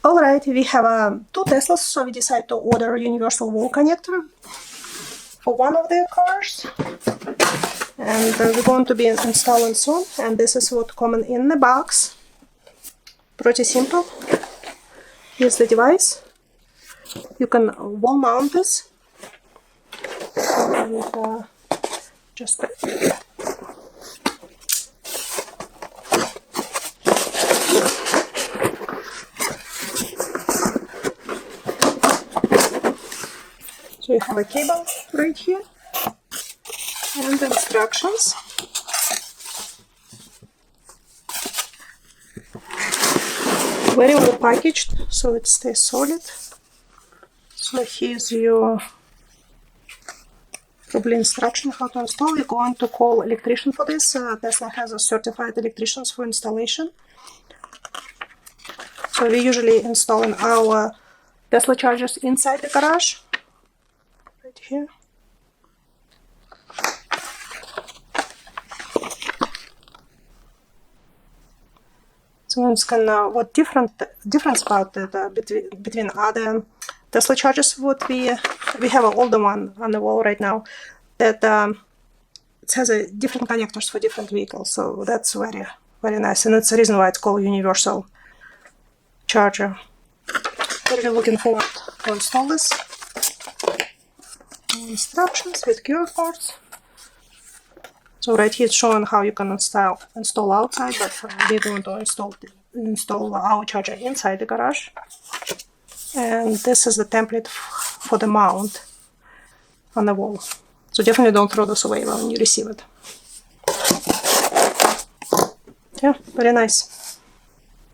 Alright, we have 2 Teslas, so we decided to order a universal wall connector for one of their cars. And we're going to be installing soon, and this is what comes in the box. Pretty simple. Here's the device. You can wall mount this. And just so you have a cable right here and instructions. Very well packaged, so it stays solid. So here's your probably instruction how to install. We're going to call electrician for this. Tesla has a certified electricians for installation. So we usually install our Tesla chargers inside the garage. Right here. So it's gonna what difference about it between other Tesla chargers. What we have an older one on the wall right now that it has a different connectors for different vehicles. So that's very nice, and that's the reason why it's called universal charger. Really looking forward to install this. Instructions with QR codes. So right here it's showing how you can install outside, but we're going to install our charger inside the garage. And this is the template for the mount on the wall. So definitely don't throw this away when you receive it. Yeah, very nice.